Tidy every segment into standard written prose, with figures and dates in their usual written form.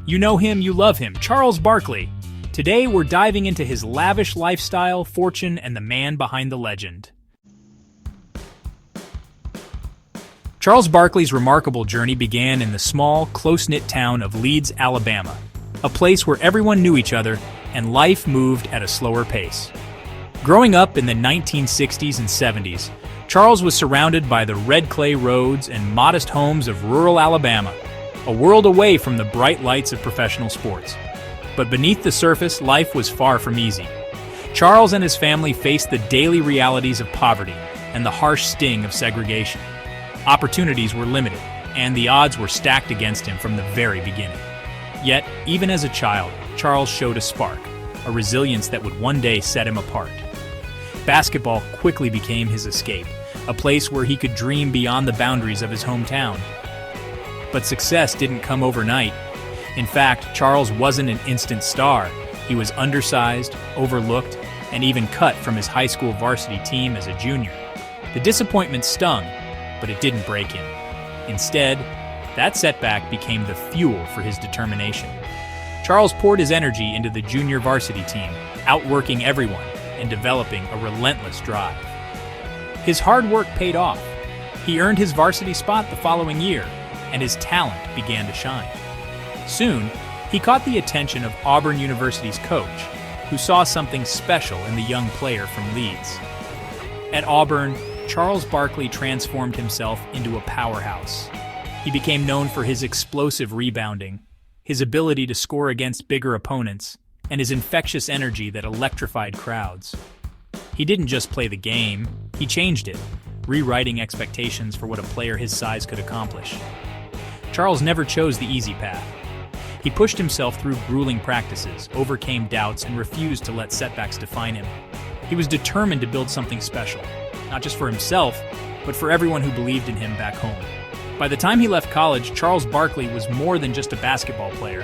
You know him, you love him, Charles Barkley. Today, we're diving into his lavish lifestyle, fortune, and the man behind the legend. Charles Barkley's remarkable journey began in the small, close-knit town of Leeds, Alabama, a place where everyone knew each other and life moved at a slower pace. Growing up in the 1960s and 70s, Charles was surrounded by the red clay roads and modest homes of rural Alabama, a world away from the bright lights of professional sports. But beneath the surface, life was far from easy. Charles and his family faced the daily realities of poverty and the harsh sting of segregation. Opportunities were limited, and the odds were stacked against him from the very beginning. Yet, even as a child, Charles showed a spark, a resilience that would one day set him apart. Basketball quickly became his escape, a place where he could dream beyond the boundaries of his hometown. But success didn't come overnight. In fact, Charles wasn't an instant star. He was undersized, overlooked, and even cut from his high school varsity team as a junior. The disappointment stung, but it didn't break him. Instead, that setback became the fuel for his determination. Charles poured his energy into the junior varsity team, outworking everyone and developing a relentless drive. His hard work paid off. He earned his varsity spot the following year, and his talent began to shine. Soon, he caught the attention of Auburn University's coach, who saw something special in the young player from Leeds. At Auburn, Charles Barkley transformed himself into a powerhouse. He became known for his explosive rebounding, his ability to score against bigger opponents, and his infectious energy that electrified crowds. He didn't just play the game, he changed it, rewriting expectations for what a player his size could accomplish. Charles never chose the easy path. He pushed himself through grueling practices, overcame doubts, and refused to let setbacks define him. He was determined to build something special, not just for himself, but for everyone who believed in him back home. By the time he left college, Charles Barkley was more than just a basketball player.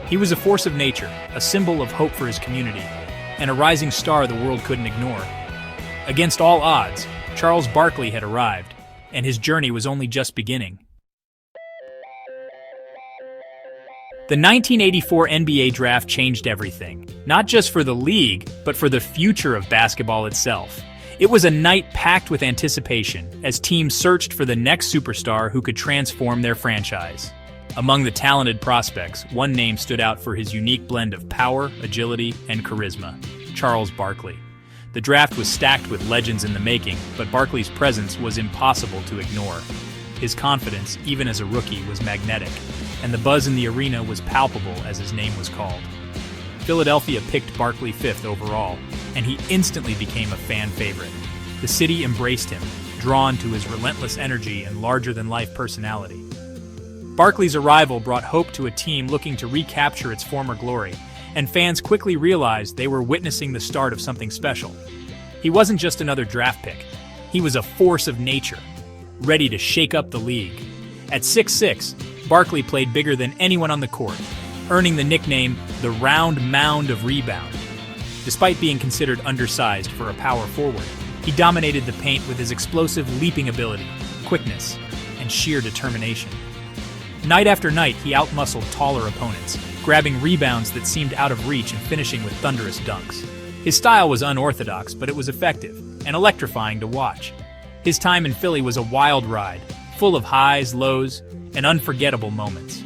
He was a force of nature, a symbol of hope for his community, and a rising star the world couldn't ignore. Against all odds, Charles Barkley had arrived, and his journey was only just beginning. The 1984 NBA draft changed everything, not just for the league, but for the future of basketball itself. It was a night packed with anticipation as teams searched for the next superstar who could transform their franchise. Among the talented prospects, one name stood out for his unique blend of power, agility, and charisma: Charles Barkley. The draft was stacked with legends in the making, but Barkley's presence was impossible to ignore. His confidence, even as a rookie, was magnetic, and the buzz in the arena was palpable as his name was called. Philadelphia picked Barkley 5th overall, and he instantly became a fan favorite. The city embraced him, drawn to his relentless energy and larger-than-life personality. Barkley's arrival brought hope to a team looking to recapture its former glory, and fans quickly realized they were witnessing the start of something special. He wasn't just another draft pick. He was a force of nature, ready to shake up the league. At 6'6", Barkley played bigger than anyone on the court, earning the nickname the Round Mound of Rebound. Despite being considered undersized for a power forward, he dominated the paint with his explosive leaping ability, quickness, and sheer determination. Night after night, he outmuscled taller opponents, grabbing rebounds that seemed out of reach and finishing with thunderous dunks. His style was unorthodox, but it was effective and electrifying to watch. His time in Philly was a wild ride, full of highs, lows, and unforgettable moments.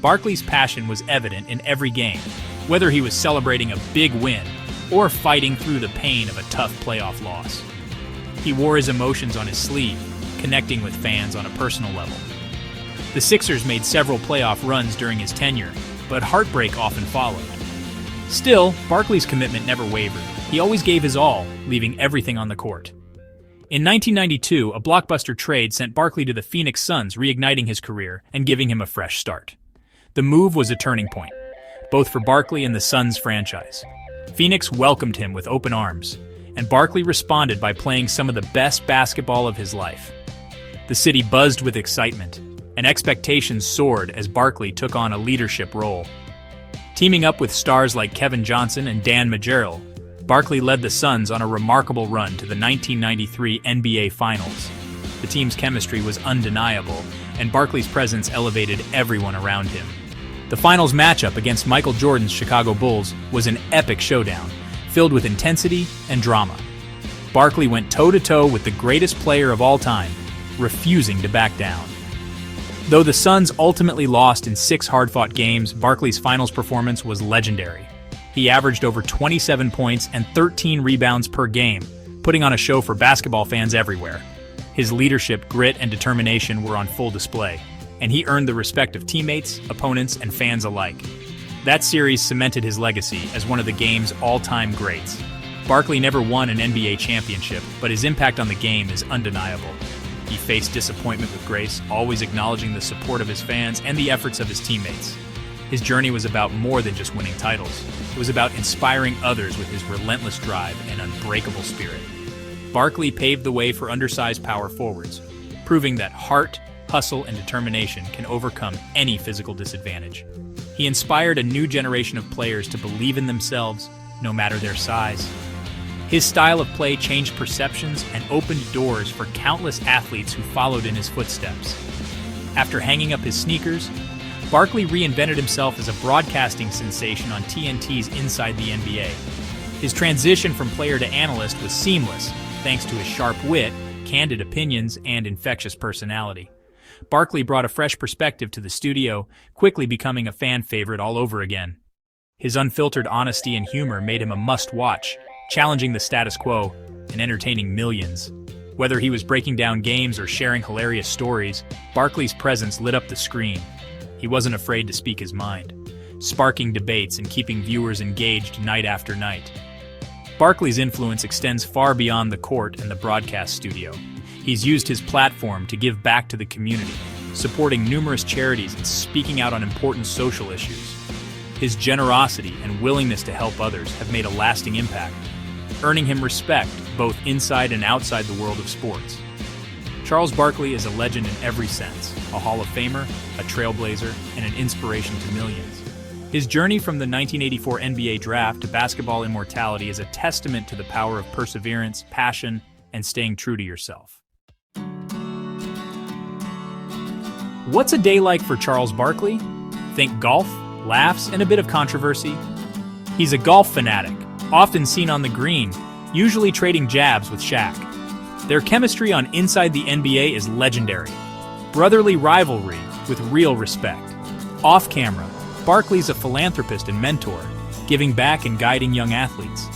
Barkley's passion was evident in every game, whether he was celebrating a big win or fighting through the pain of a tough playoff loss. He wore his emotions on his sleeve, connecting with fans on a personal level. The Sixers made several playoff runs during his tenure, but heartbreak often followed. Still, Barkley's commitment never wavered. He always gave his all, leaving everything on the court. In 1992, a blockbuster trade sent Barkley to the Phoenix Suns, reigniting his career and giving him a fresh start. The move was a turning point, both for Barkley and the Suns franchise. Phoenix welcomed him with open arms, and Barkley responded by playing some of the best basketball of his life. The city buzzed with excitement, and expectations soared as Barkley took on a leadership role. Teaming up with stars like Kevin Johnson and Dan Majerle, Barkley led the Suns on a remarkable run to the 1993 NBA Finals. The team's chemistry was undeniable, and Barkley's presence elevated everyone around him. The finals matchup against Michael Jordan's Chicago Bulls was an epic showdown, filled with intensity and drama. Barkley went toe-to-toe with the greatest player of all time, refusing to back down. Though the Suns ultimately lost in 6 hard-fought games, Barkley's finals performance was legendary. He averaged over 27 points and 13 rebounds per game, putting on a show for basketball fans everywhere. His leadership, grit, and determination were on full display, and he earned the respect of teammates, opponents, and fans alike. That series cemented his legacy as one of the game's all-time greats. Barkley never won an NBA championship, but his impact on the game is undeniable. He faced disappointment with grace, always acknowledging the support of his fans and the efforts of his teammates. His journey was about more than just winning titles. It was about inspiring others with his relentless drive and unbreakable spirit. Barkley paved the way for undersized power forwards, proving that heart, hustle, and determination can overcome any physical disadvantage. He inspired a new generation of players to believe in themselves, no matter their size. His style of play changed perceptions and opened doors for countless athletes who followed in his footsteps. After hanging up his sneakers, Barkley reinvented himself as a broadcasting sensation on TNT's Inside the NBA. His transition from player to analyst was seamless, thanks to his sharp wit, candid opinions, and infectious personality. Barkley brought a fresh perspective to the studio, quickly becoming a fan favorite all over again. His unfiltered honesty and humor made him a must-watch, challenging the status quo and entertaining millions. Whether he was breaking down games or sharing hilarious stories, Barkley's presence lit up the screen. He wasn't afraid to speak his mind, sparking debates and keeping viewers engaged night after night. Barkley's influence extends far beyond the court and the broadcast studio. He's used his platform to give back to the community, supporting numerous charities and speaking out on important social issues. His generosity and willingness to help others have made a lasting impact, earning him respect both inside and outside the world of sports. Charles Barkley is a legend in every sense, a Hall of Famer, a trailblazer, and an inspiration to millions. His journey from the 1984 NBA draft to basketball immortality is a testament to the power of perseverance, passion, and staying true to yourself. What's a day like for Charles Barkley? Think golf, laughs, and a bit of controversy. He's a golf fanatic, often seen on the green, usually trading jabs with Shaq. Their chemistry on Inside the NBA is legendary. Brotherly rivalry with real respect. Off camera, Barkley's a philanthropist and mentor, giving back and guiding young athletes.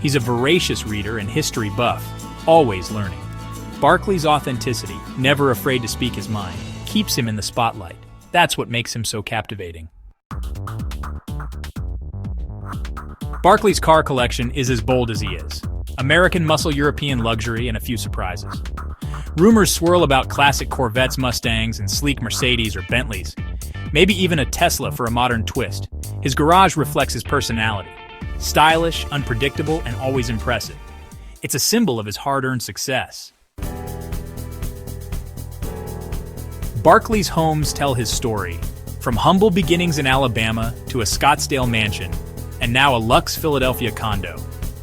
He's a voracious reader and history buff, always learning. Barkley's authenticity, never afraid to speak his mind, keeps him in the spotlight. That's what makes him so captivating. Barkley's car collection is as bold as he is. American muscle, European luxury, and a few surprises. Rumors swirl about classic Corvettes, Mustangs, and sleek Mercedes or Bentleys. Maybe even a Tesla for a modern twist. His garage reflects his personality. Stylish, unpredictable, and always impressive. It's a symbol of his hard-earned success. Barkley's homes tell his story. From humble beginnings in Alabama to a Scottsdale mansion, and now a luxe Philadelphia condo.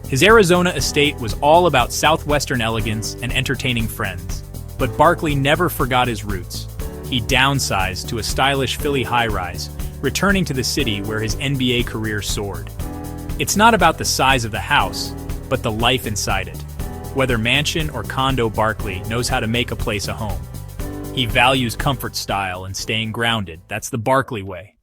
His Arizona estate was all about southwestern elegance and entertaining friends. But Barkley never forgot his roots. He downsized to a stylish Philly high-rise, returning to the city where his NBA career soared. It's not about the size of the house, but the life inside it. Whether mansion or condo, Barkley knows how to make a place a home. He values comfort, style, and staying grounded. That's the Barkley way.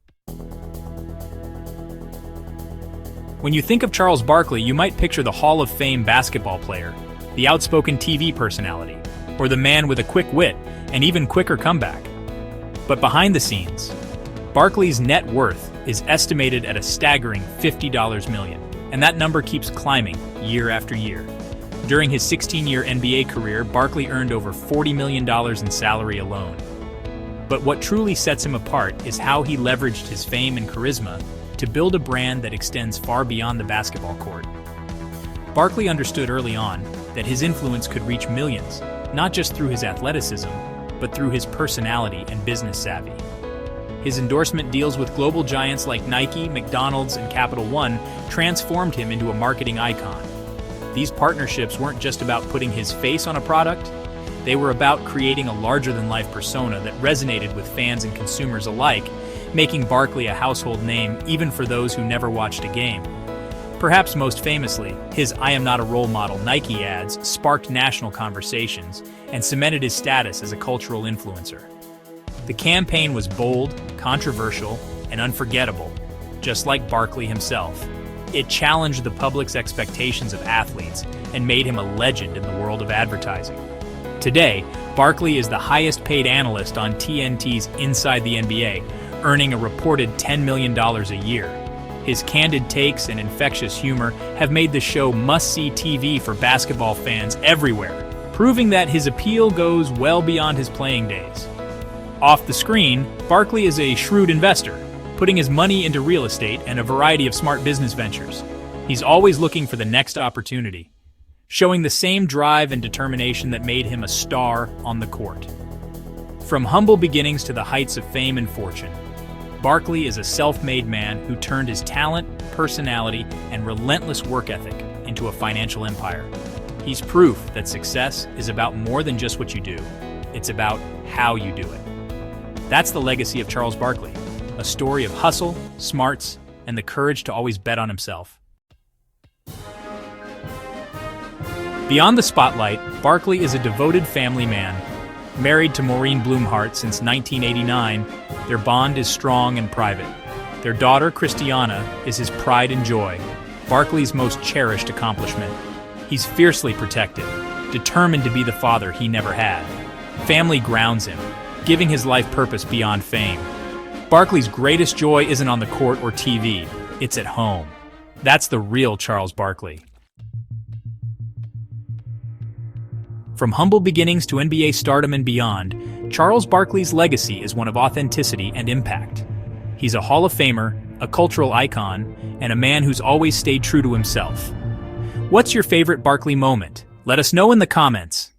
When you think of Charles Barkley, you might picture the Hall of Fame basketball player, the outspoken TV personality, or the man with a quick wit and even quicker comeback. But behind the scenes, Barkley's net worth is estimated at a staggering $50 million, and that number keeps climbing year after year. During his 16-year NBA career, Barkley earned over $40 million in salary alone. But what truly sets him apart is how he leveraged his fame and charisma to build a brand that extends far beyond the basketball court. Barkley understood early on that his influence could reach millions, not just through his athleticism, but through his personality and business savvy. His endorsement deals with global giants like Nike, McDonald's, and Capital One transformed him into a marketing icon. These partnerships weren't just about putting his face on a product, They were about creating a larger-than-life persona that resonated with fans and consumers alike, making Barkley a household name even for those who never watched a game. Perhaps most famously, his "I am not a role model" Nike ads sparked national conversations and cemented his status as a cultural influencer. The campaign was bold, controversial, and unforgettable, just like Barkley himself. It challenged the public's expectations of athletes and made him a legend in the world of advertising. Today, Barkley is the highest-paid analyst on TNT's Inside the NBA, earning a reported $10 million a year. His candid takes and infectious humor have made the show must-see TV for basketball fans everywhere, proving that his appeal goes well beyond his playing days. Off the screen, Barkley is a shrewd investor, putting his money into real estate and a variety of smart business ventures. He's always looking for the next opportunity, showing the same drive and determination that made him a star on the court. From humble beginnings to the heights of fame and fortune, Barkley is a self-made man who turned his talent, personality, and relentless work ethic into a financial empire. He's proof that success is about more than just what you do. It's about how you do it. That's the legacy of Charles Barkley, a story of hustle, smarts, and the courage to always bet on himself. Beyond the spotlight, Barkley is a devoted family man. Married to Maureen Blumhardt since 1989, their bond is strong and private. Their daughter, Christiana, is his pride and joy, Barkley's most cherished accomplishment. He's fiercely protective, determined to be the father he never had. Family grounds him, giving his life purpose beyond fame. Barkley's greatest joy isn't on the court or TV, it's at home. That's the real Charles Barkley. From humble beginnings to NBA stardom and beyond, Charles Barkley's legacy is one of authenticity and impact. He's a Hall of Famer, a cultural icon, and a man who's always stayed true to himself. What's your favorite Barkley moment? Let us know in the comments.